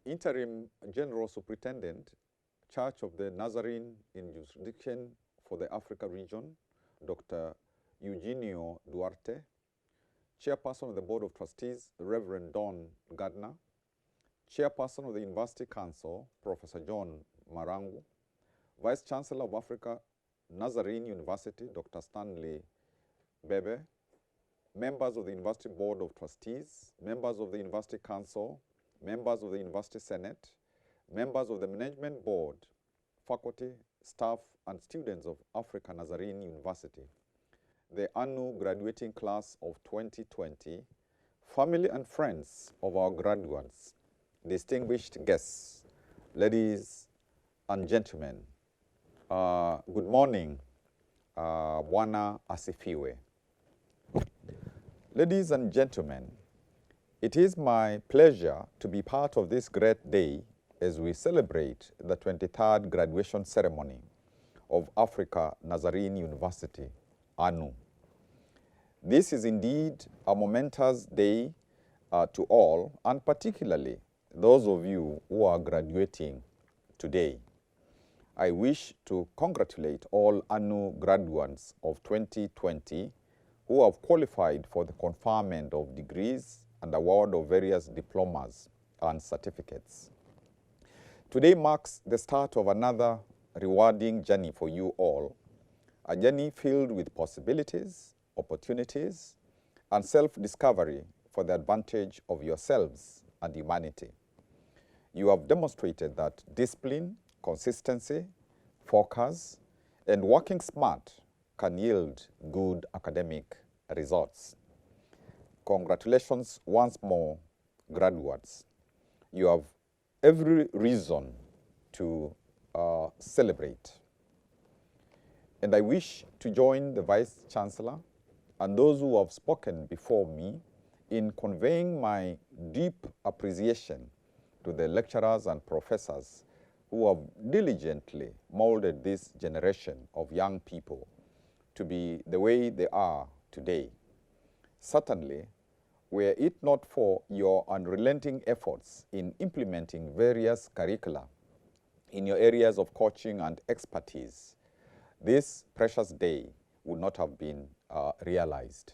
Interim General Superintendent, Church of the Nazarene in Jurisdiction for the Africa Region, Dr. Eugenio Duarte, Chairperson of the Board of Trustees, Reverend Don Gardner, Chairperson of the University Council, Professor John Marangu, Vice Chancellor of Africa Nazarene University, Dr. Stanley Bebe, members of the University Board of Trustees, members of the University Council, members of the University Senate, members of the Management Board, faculty, staff, and students of Africa Nazarene University, the annual graduating class of 2020, family and friends of our graduates, distinguished guests, ladies and gentlemen, good morning. Bwana asifiwe. Ladies and gentlemen, it is my pleasure to be part of this great day as we celebrate the 23rd graduation ceremony of Africa Nazarene University, ANU. This is indeed a momentous day to all, and particularly those of you who are graduating today. I wish to congratulate all ANU graduates of 2020 who have qualified for the conferment of degrees and award of various diplomas and certificates. Today marks the start of another rewarding journey for you all, a journey filled with possibilities, opportunities, and self-discovery for the advantage of yourselves and humanity. You have demonstrated that discipline, consistency, focus, and working smart can yield good academic results. Congratulations once more, graduates. You have every reason to celebrate. And I wish to join the Vice Chancellor and those who have spoken before me in conveying my deep appreciation to the lecturers and professors who have diligently molded this generation of young people to be the way they are today. Certainly, were it not for your unrelenting efforts in implementing various curricula in your areas of coaching and expertise, this precious day would not have been realized.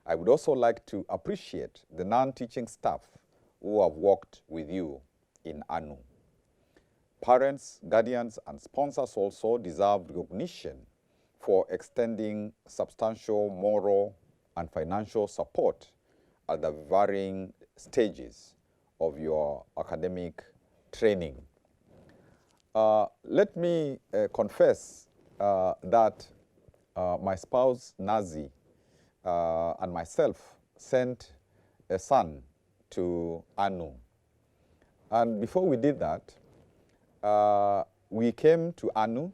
I would also like to appreciate the non-teaching staff who have worked with you in ANU. Parents, guardians, and sponsors also deserve recognition for extending substantial moral and financial support at the varying stages of your academic training. Let me confess that my spouse, Nazi, and myself sent a son to ANU. And before we did that, we came to ANU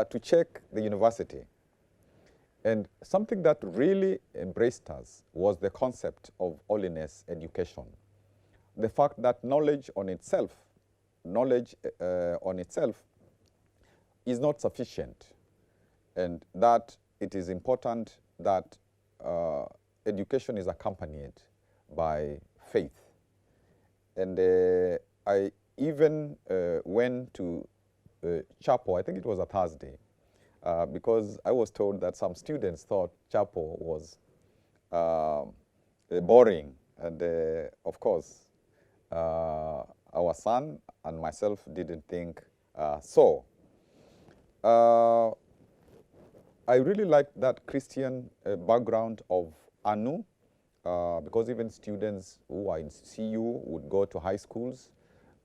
to check the university. And something that really embraced us was the concept of holiness education. The fact that knowledge on itself is not sufficient, and that it is important that education is accompanied by faith. And I even went to chapel. I think it was a Thursday, because I was told that some students thought chapel was boring. And of course, our son and myself didn't think so. I really liked that Christian background of ANU, because even students who are in CU would go to high schools,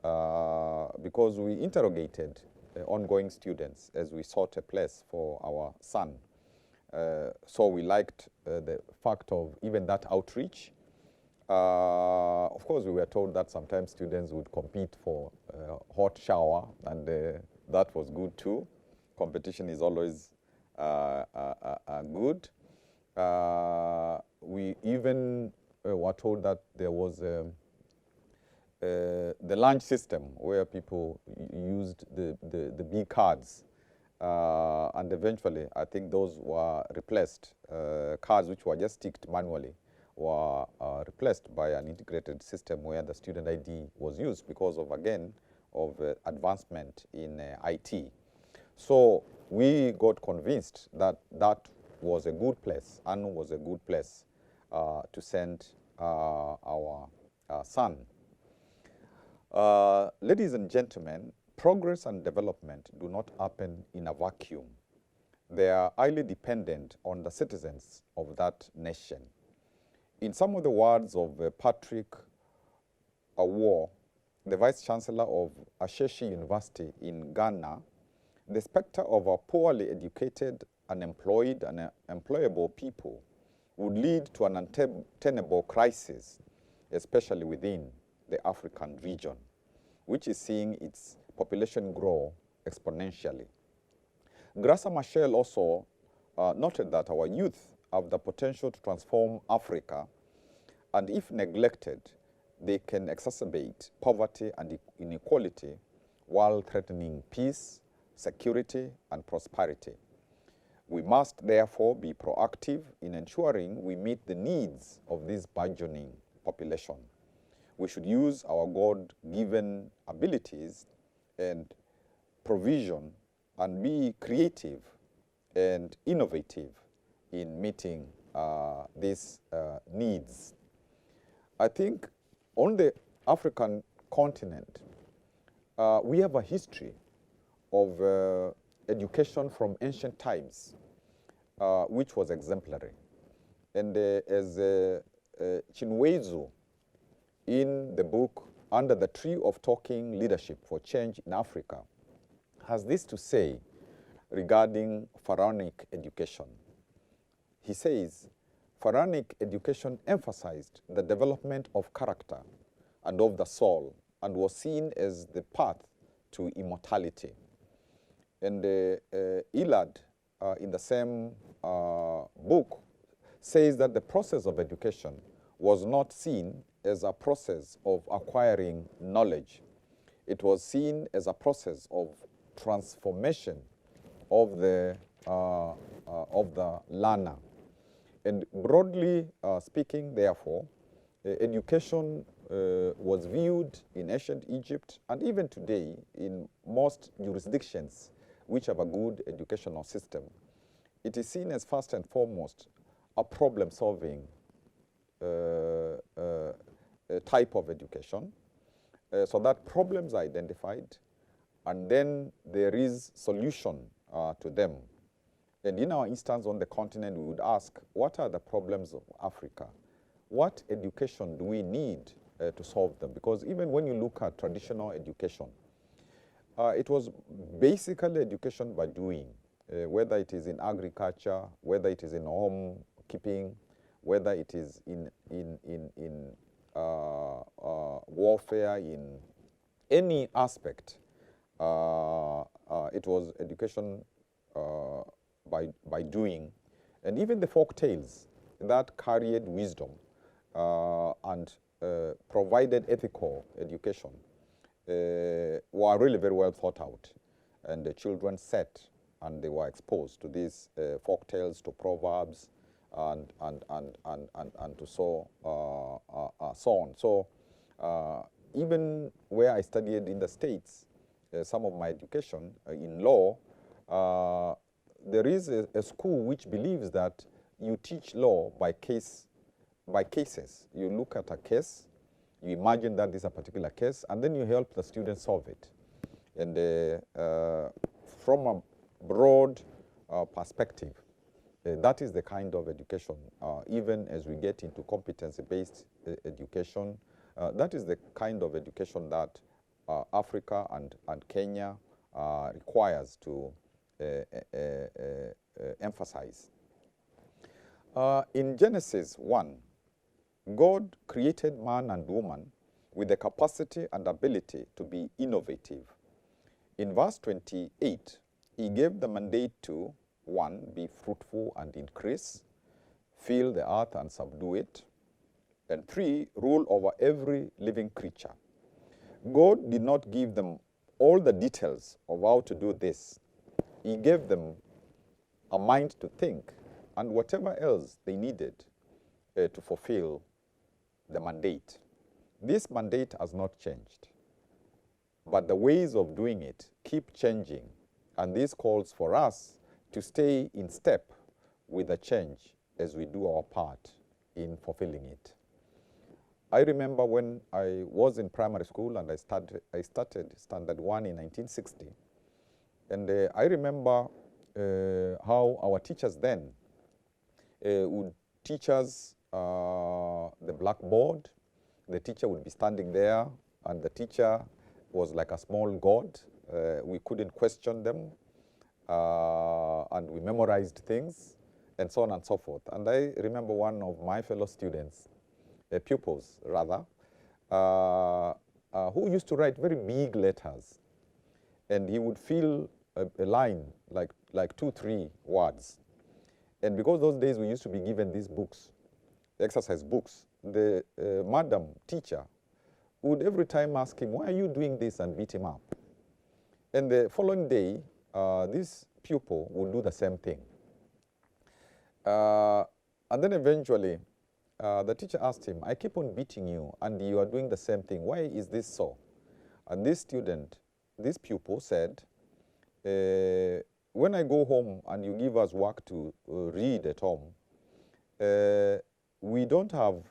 because we interrogated ongoing students as we sought a place for our son. So we liked the fact of even that outreach. Of course, we were told that sometimes students would compete for hot shower, and that was good too. Competition is always good. We even were told that there was the lunch system where people used the B cards, and eventually I think those were replaced, cards which were just ticked manually were replaced by an integrated system where the student ID was used because of, again, of advancement in IT. So we got convinced that that was a good place, and was a good place to send our son. Ladies and gentlemen, progress and development do not happen in a vacuum. They are highly dependent on the citizens of that nation. In some of the words of Patrick Awo, the Vice Chancellor of Ashesi University in Ghana, the specter of a poorly educated, unemployed, and employable people would lead to an untenable crisis, especially within the African region, which is seeing its population grow exponentially. Grasa Machel also noted that our youth have the potential to transform Africa, and if neglected, they can exacerbate poverty and inequality while threatening peace, security, and prosperity. We must therefore be proactive in ensuring we meet the needs of this burgeoning population. We should use our God-given abilities and provision and be creative and innovative in meeting these needs. I think on the African continent, we have a history of education from ancient times, which was exemplary. And as Chinwezu, in the book Under the Tree of Talking Leadership for Change in Africa, has this to say regarding pharaonic education. He says, pharaonic education emphasized the development of character and of the soul, and was seen as the path to immortality. And Elad, in the same book, says that the process of education was not seen as a process of acquiring knowledge. It was seen as a process of transformation of the learner. And broadly speaking, therefore, education was viewed in ancient Egypt, and even today in most jurisdictions which have a good educational system. It is seen as first and foremost a problem-solving type of education, so that problems are identified, and then there is solution to them. And in our instance on the continent, we would ask, what are the problems of Africa? What education do we need to solve them? Because even when you look at traditional education, it was basically education by doing, whether it is in agriculture, whether it is in home keeping, whether it is in warfare, in any aspect. It was education by doing. And even the folk tales that carried wisdom and provided ethical education were really very well thought out. And the children sat and they were exposed to these folk tales, to proverbs, and to so on. So even where I studied in the States, some of my education in law, there is a school which believes that you teach law by cases. You look at a case, you imagine that is a particular case, and then you help the students solve it. And from a broad perspective, that is the kind of education, even as we get into competency-based education, that is the kind of education that Africa and Kenya requires to emphasize. In Genesis 1, God created man and woman with the capacity and ability to be innovative. In verse 28, he gave the mandate to 1, be fruitful and increase, fill the earth and subdue it, and 3, rule over every living creature. God did not give them all the details of how to do this. He gave them a mind to think, and whatever else they needed to fulfill the mandate. This mandate has not changed, but the ways of doing it keep changing, and this calls for us to stay in step with the change as we do our part in fulfilling it. I remember when I was in primary school and I started Standard 1 in 1960, and I remember how our teachers then would teach us the blackboard. The teacher would be standing there, and the teacher was like a small god. We couldn't question them, and we memorized things, and so on and so forth. And I remember one of my fellow students, pupils rather, who used to write very big letters, and he would fill a line like 2-3 words. And because those days we used to be given these books, exercise books, the madam teacher would every time ask him, "Why are you doing this?" and beat him up. And the following day, this pupil would do the same thing. And then eventually, the teacher asked him, "I keep on beating you and you are doing the same thing. Why is this so?" And this pupil said, "When I go home and you give us work to read at home, we don't have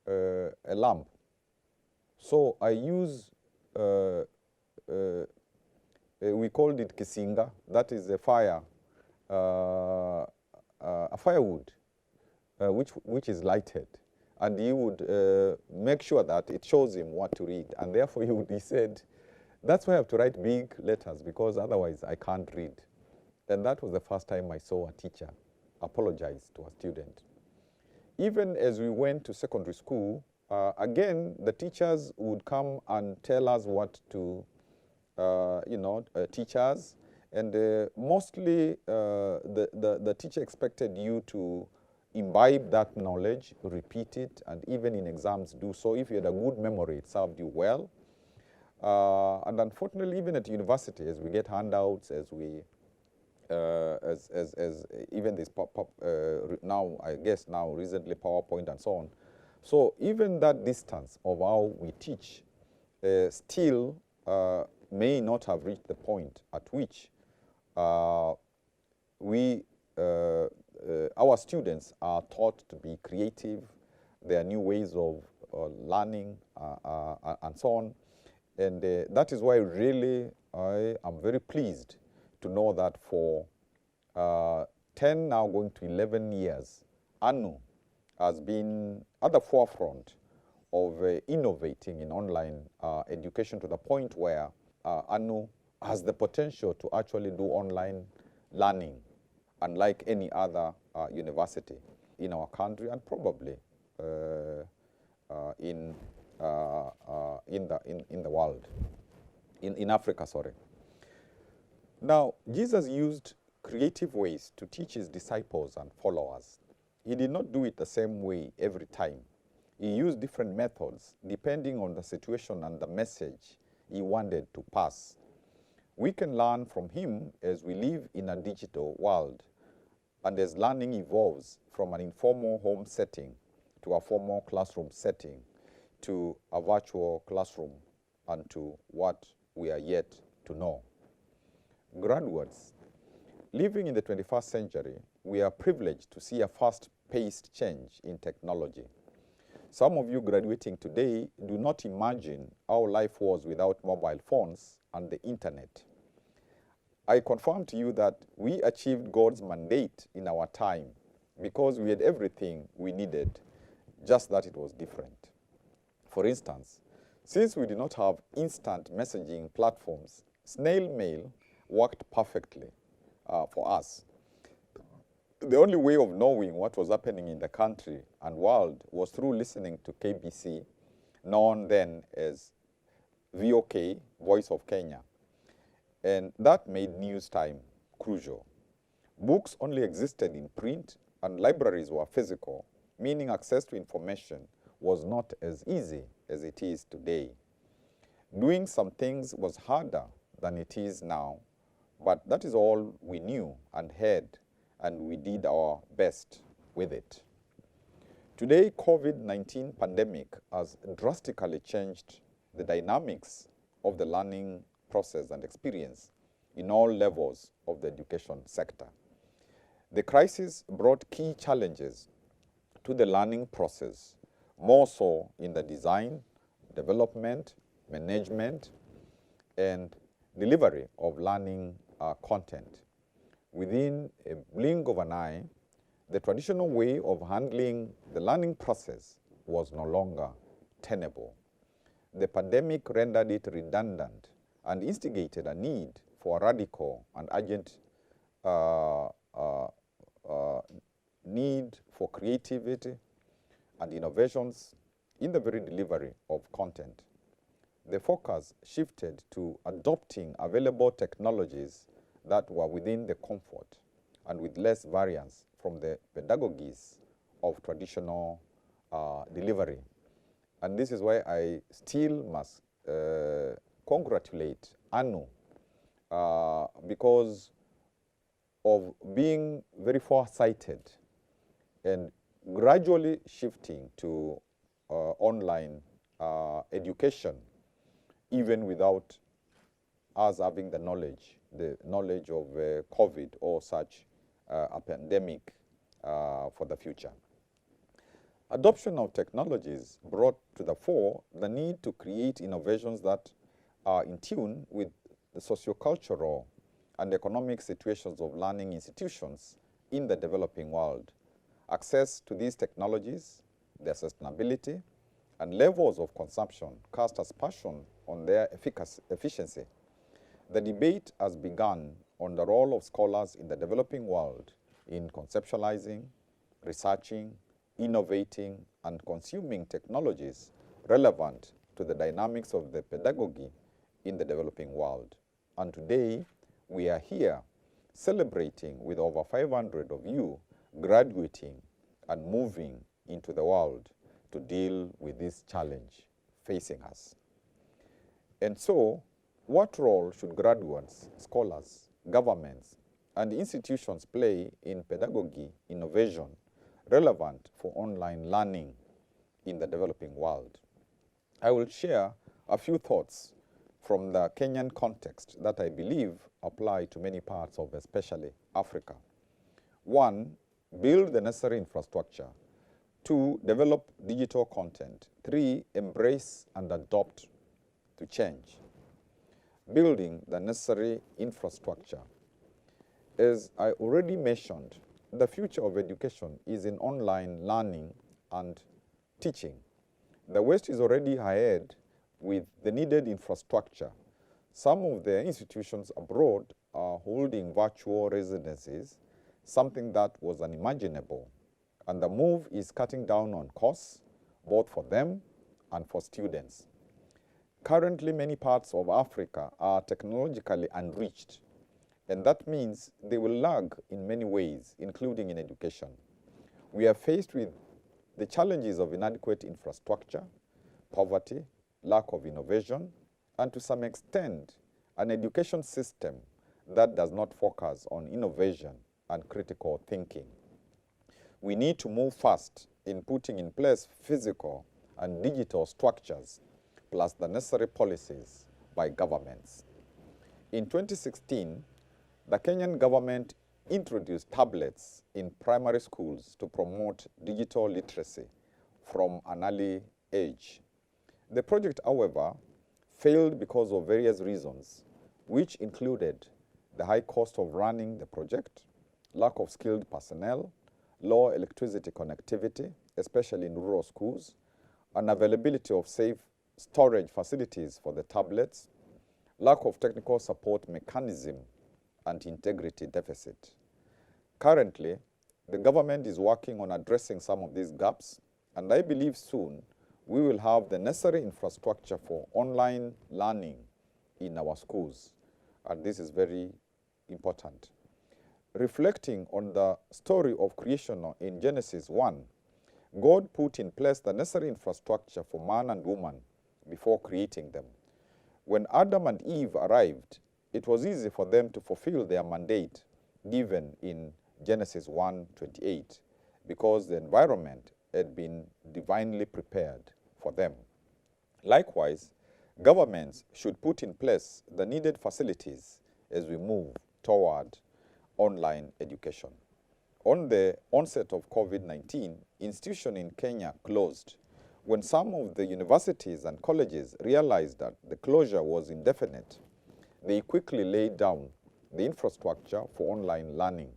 a lamp. So I use, we called it kisinga, that is a firewood, which is lighted. And he would make sure that it shows him what to read. And therefore he said, "That's why I have to write big letters, because otherwise I can't read." And that was the first time I saw a teacher apologize to a student. Even as we went to secondary school, again, the teachers would come and tell us what to, teach us. And mostly the teacher expected you to imbibe that knowledge, repeat it, and even in exams do so. If you had a good memory, it served you well. And unfortunately, even at university, as we get handouts, as we even this now, I guess now recently PowerPoint and so on. So even that distance of how we teach still may not have reached the point at which our students are taught to be creative. There are new ways of learning and so on. And that is why really I am very pleased to know that for 10 now going to 11 years, ANU has been at the forefront of innovating in online education to the point where ANU has the potential to actually do online learning unlike any other university in our country, and probably in the world, in Africa, sorry. Now, Jesus used creative ways to teach his disciples and followers. He did not do it the same way every time. He used different methods depending on the situation and the message he wanted to pass. We can learn from him as we live in a digital world, and as learning evolves from an informal home setting to a formal classroom setting to a virtual classroom and to what we are yet to know. Graduates, living in the 21st century, we are privileged to see a fast-paced change in technology. Some of you graduating today do not imagine how life was without mobile phones and the internet. I confirm to you that we achieved God's mandate in our time because we had everything we needed, just that it was different. For instance, since we did not have instant messaging platforms, snail mail worked perfectly for us. The only way of knowing what was happening in the country and world was through listening to KBC, known then as VOK, Voice of Kenya. And that made news time crucial. Books only existed in print and libraries were physical, meaning access to information was not as easy as it is today. Doing some things was harder than it is now, but that is all we knew and had, and we did our best with it. Today, COVID-19 pandemic has drastically changed the dynamics of the learning process and experience in all levels of the education sector. The crisis brought key challenges to the learning process, more so in the design, development, management, and delivery of learning content. Within a blink of an eye, the traditional way of handling the learning process was no longer tenable. The pandemic rendered it redundant and instigated a need for a radical and urgent need for creativity and innovations in the very delivery of content. The focus shifted to adopting available technologies that were within the comfort and with less variance from the pedagogies of traditional delivery. And this is why I still must congratulate ANU because of being very far-sighted and gradually shifting to online education, even without us having the knowledge of COVID or such a pandemic for the future. Adoption of technologies brought to the fore the need to create innovations that are in tune with the sociocultural and economic situations of learning institutions in the developing world. Access to these technologies, their sustainability, and levels of consumption cast aspersion on their efficiency. The debate has begun on the role of scholars in the developing world in conceptualizing, researching, innovating, and consuming technologies relevant to the dynamics of the pedagogy in the developing world. And today, we are here celebrating with over 500 of you graduating and moving into the world to deal with this challenge facing us. And so, what role should graduates, scholars, governments, and institutions play in pedagogy innovation relevant for online learning in the developing world? I will share a few thoughts from the Kenyan context that I believe apply to many parts of especially Africa. 1, build the necessary infrastructure. 2, develop digital content. 3, embrace and adopt to change. Building the necessary infrastructure. As I already mentioned, the future of education is in online learning and teaching. The West is already ahead with the needed infrastructure. Some of the institutions abroad are holding virtual residencies, something that was unimaginable. And the move is cutting down on costs, both for them and for students. Currently, many parts of Africa are technologically unreached, and that means they will lag in many ways, including in education. We are faced with the challenges of inadequate infrastructure, poverty, lack of innovation, and to some extent, an education system that does not focus on innovation and critical thinking. We need to move fast in putting in place physical and digital structures, plus the necessary policies by governments. In 2016, the Kenyan government introduced tablets in primary schools to promote digital literacy from an early age. The project, however, failed because of various reasons, which included the high cost of running the project, lack of skilled personnel, low electricity connectivity, especially in rural schools, unavailability of safe storage facilities for the tablets, lack of technical support mechanism, and integrity deficit. Currently, the government is working on addressing some of these gaps, and I believe soon we will have the necessary infrastructure for online learning in our schools, and this is very important. Reflecting on the story of creation in Genesis 1, God put in place the necessary infrastructure for man and woman before creating them. When Adam and Eve arrived, it was easy for them to fulfill their mandate given in Genesis 1:28 because the environment had been divinely prepared for them. Likewise, governments should put in place the needed facilities as we move toward online education. On the onset of COVID-19, institutions in Kenya closed. When some of the universities and colleges realized that the closure was indefinite, they quickly laid down the infrastructure for online learning.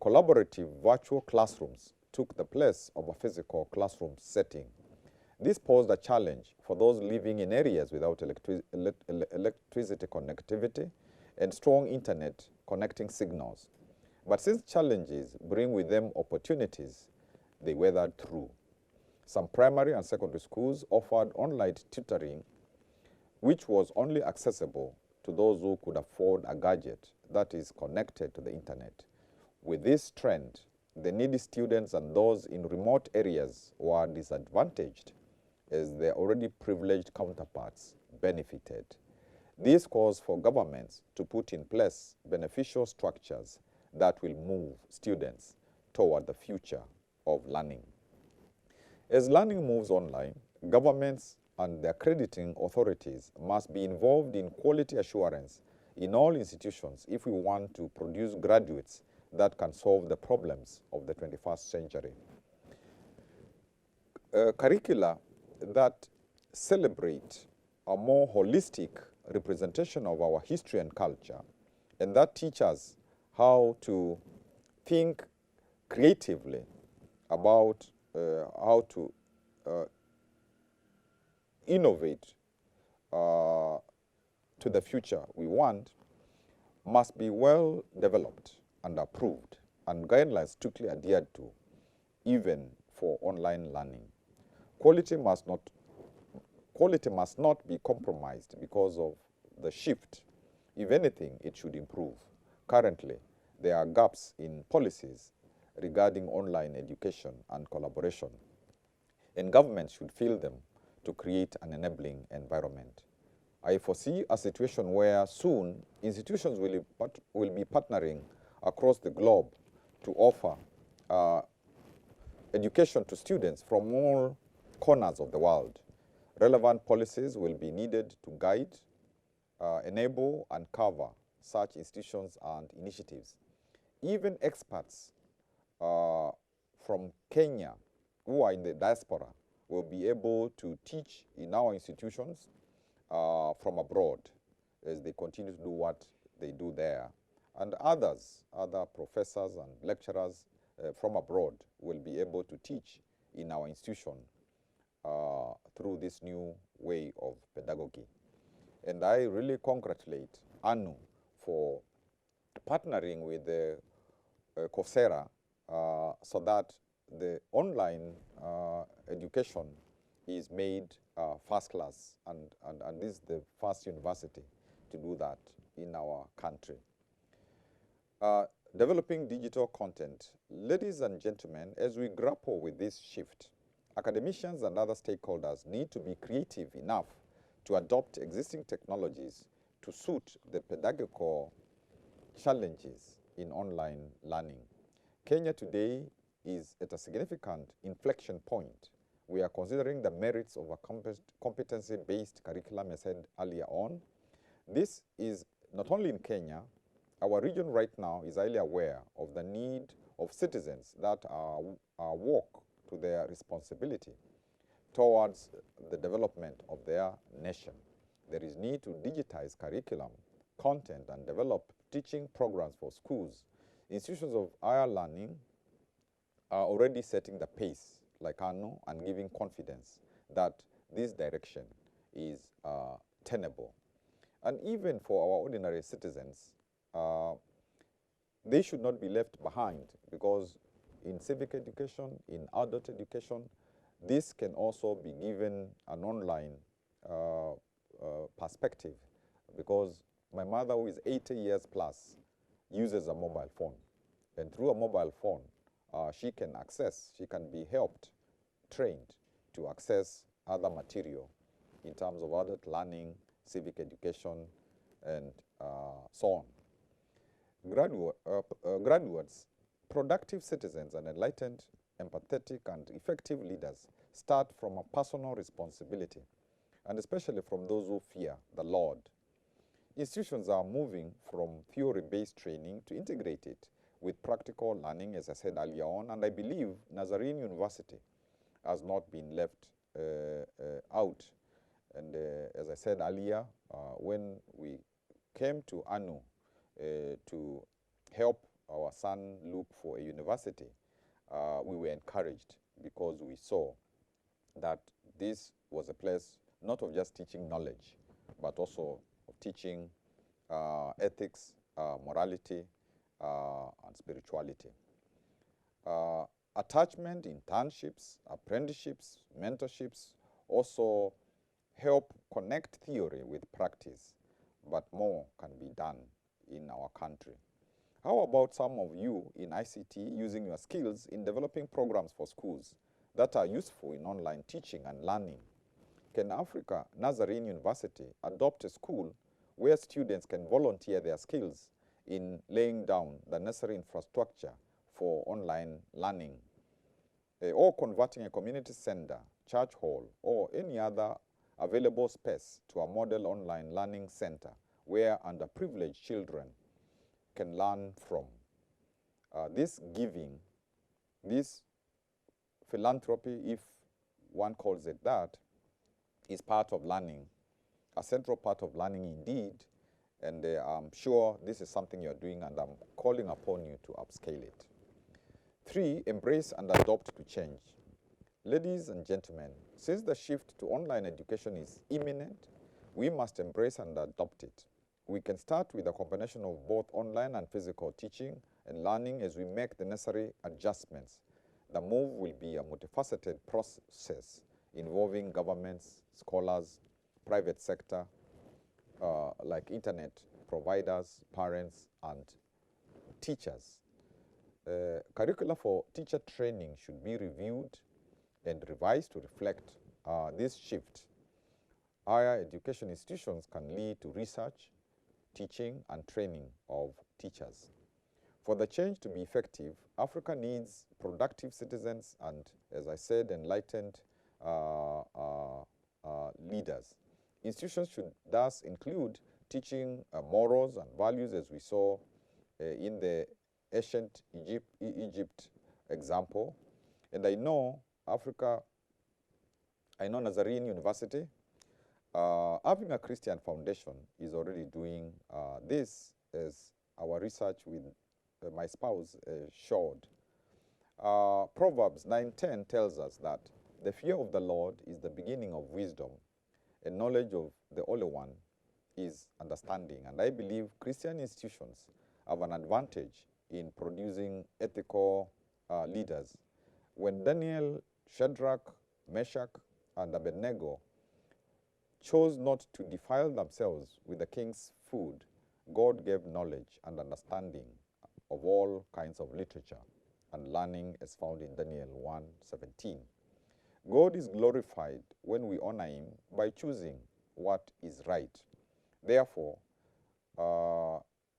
Collaborative virtual classrooms took the place of a physical classroom setting. This posed a challenge for those living in areas without electricity connectivity and strong internet connecting signals. But since challenges bring with them opportunities, they weathered through. Some primary and secondary schools offered online tutoring, which was only accessible to those who could afford a gadget that is connected to the internet. With this trend, the needy students and those in remote areas were disadvantaged as their already privileged counterparts benefited. This calls for governments to put in place beneficial structures that will move students toward the future of learning. As learning moves online, governments and the accrediting authorities must be involved in quality assurance in all institutions if we want to produce graduates that can solve the problems of the 21st century. Curricula that celebrate a more holistic representation of our history and culture, and that teach us how to think creatively about how to innovate to the future we want, must be well developed and approved, and guidelines strictly adhered to, even for online learning. Quality must not be compromised because of the shift. If anything, it should improve. Currently, there are gaps in policies regarding online education and collaboration, and governments should fill them to create an enabling environment. I foresee a situation where soon institutions will be partnering across the globe to offer education to students from all corners of the world. Relevant policies will be needed to guide, enable, and cover such institutions and initiatives. Even experts from Kenya who are in the diaspora will be able to teach in our institutions from abroad as they continue to do what they do there. And other professors and lecturers from abroad will be able to teach in our institution through this new way of pedagogy. And I really congratulate ANU for partnering with the Coursera so that the online education is made first class, and this is the first university to do that in our country. Developing digital content. Ladies and gentlemen, as we grapple with this shift, academicians and other stakeholders need to be creative enough to adopt existing technologies to suit the pedagogical challenges in online learning. Kenya today is at a significant inflection point. We are considering the merits of a competency-based curriculum, as said earlier on. This is not only in Kenya. Our region right now is highly aware of the need of citizens that are woke to their responsibility towards the development of their nation. There is need to digitize curriculum, content, and develop teaching programs for schools. Institutions of higher learning are already setting the pace, like ANU, and giving confidence that this direction is tenable. And even for our ordinary citizens, they should not be left behind, because in civic education, in adult education, this can also be given an online perspective, because my mother, who is 80 years plus, uses a mobile phone. And through a mobile phone, she can be helped, trained to access other material in terms of adult learning, civic education, and so on. Graduates, productive citizens, and enlightened empathetic, and effective leaders start from a personal responsibility, and especially from those who fear the Lord. Institutions are moving from theory-based training to integrate it with practical learning, as I said earlier on, and I believe Nazarene University has not been left out. And as I said earlier, when we came to ANU to help our son look for a university, we were encouraged because we saw that this was a place not of just teaching knowledge, but also of teaching ethics, morality, and spirituality. Attachment, internships, apprenticeships, mentorships also help connect theory with practice, but more can be done in our country. How about some of you in ICT using your skills in developing programs for schools that are useful in online teaching and learning? Can Africa Nazarene University adopt a school where students can volunteer their skills in laying down the necessary infrastructure for online learning, or converting a community center, church hall, or any other available space to a model online learning center where underprivileged children can learn from? This giving, this philanthropy, if one calls it that, is part of learning, a central part of learning indeed, and I'm sure this is something you're doing, and I'm calling upon you to upscale it. 3, embrace and adopt to change. Ladies and gentlemen, since the shift to online education is imminent, we must embrace and adopt it. We can start with a combination of both online and physical teaching and learning as we make the necessary adjustments. The move will be a multifaceted process involving governments, scholars, private sector, like internet providers, parents, and teachers. Curricula for teacher training should be reviewed and revised to reflect this shift. Higher education institutions can lead to research, teaching, and training of teachers. For the change to be effective, Africa needs productive citizens and, as I said, enlightened leaders. Institutions should thus include teaching morals and values, as we saw in the ancient Egypt example. And I know Nazarene University, having a Christian foundation, is already doing this, as our research with my spouse showed. Proverbs 9:10 tells us that the fear of the Lord is the beginning of wisdom, and knowledge of the Holy One is understanding. And I believe Christian institutions have an advantage in producing ethical leaders. When Daniel, Shadrach, Meshach, and Abednego chose not to defile themselves with the king's food, God gave knowledge and understanding of all kinds of literature and learning, as found in Daniel 1:17. God is glorified when we honor him by choosing what is right. Therefore,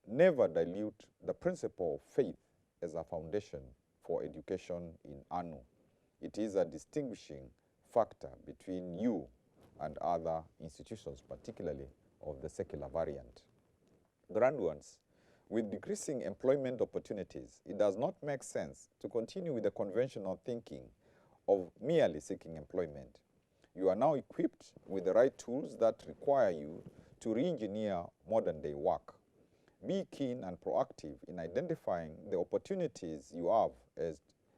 never dilute the principle of faith as a foundation for education in ANU. It is a distinguishing factor between you and other institutions, particularly of the secular variant. Grand ones, with decreasing employment opportunities, it does not make sense to continue with the conventional thinking of merely seeking employment. You are now equipped with the right tools that require you to re-engineer modern-day work. Be keen and proactive in identifying the opportunities you have at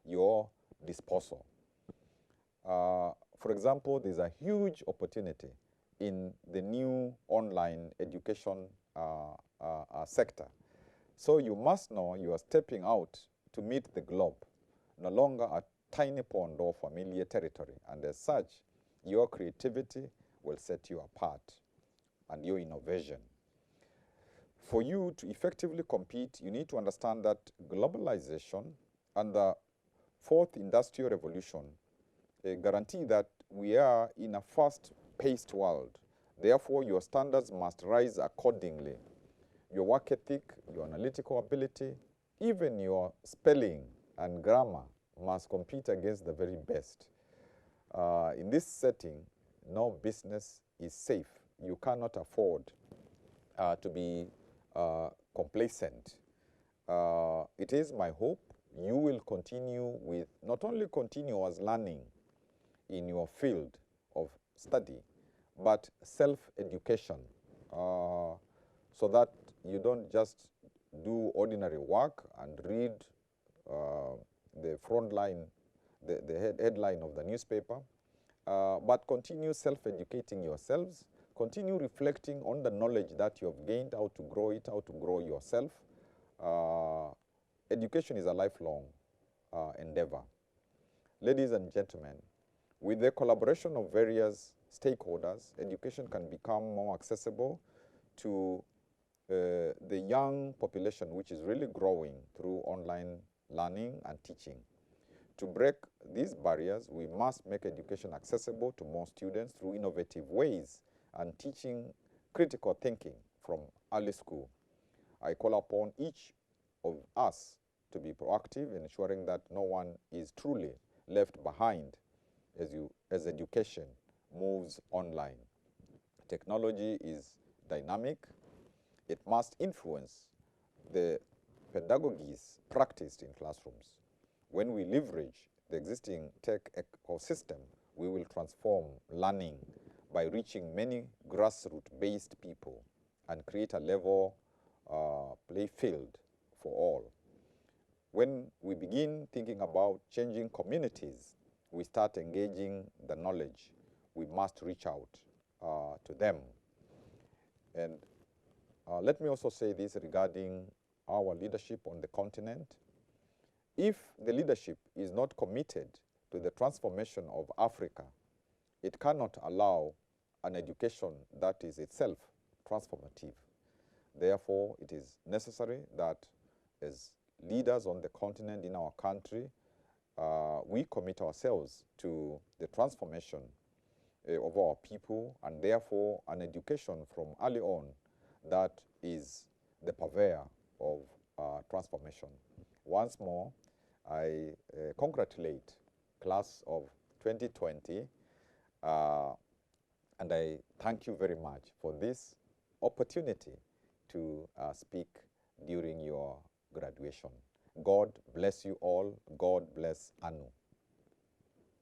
your disposal. For example, there's a huge opportunity in the new online education sector. So you must know you are stepping out to meet the globe, no longer a tiny pond or familiar territory. And as such, your creativity will set you apart, and your innovation. For you to effectively compete, you need to understand that globalization and the fourth industrial revolution guarantee that we are in a fast-paced world. Therefore, your standards must rise accordingly. Your work ethic, your analytical ability, even your spelling and grammar must compete against the very best. In this setting, no business is safe. You cannot afford to be complacent. It is my hope you will continue with not only continuous learning in your field of study, but self-education, so that you don't just do ordinary work and read the front line, the headline of the newspaper, but continue self-educating yourselves, continue reflecting on the knowledge that you have gained, how to grow it, how to grow yourself. Education is a lifelong endeavor. Ladies and gentlemen, with the collaboration of various stakeholders, education can become more accessible to the young population, which is really growing through online learning and teaching. To break these barriers, we must make education accessible to more students through innovative ways and teaching critical thinking from early school. I call upon each of us to be proactive in ensuring that no one is truly left behind as education moves online. Technology is dynamic. It must influence the pedagogies practiced in classrooms. When we leverage the existing tech ecosystem, we will transform learning by reaching many grassroots-based people and create a level play field for all. When we begin thinking about changing communities, we start engaging the knowledge. We must reach out to them. And let me also say this regarding our leadership on the continent. If the leadership is not committed to the transformation of Africa, it cannot allow an education that is itself transformative. Therefore, it is necessary that as leaders on the continent in our country, we commit ourselves to the transformation of our people, and therefore an education from early on that is the purveyor of transformation. Once more, I congratulate class of 2020, and I thank you very much for this opportunity to speak during your graduation. God bless you all. God bless ANU.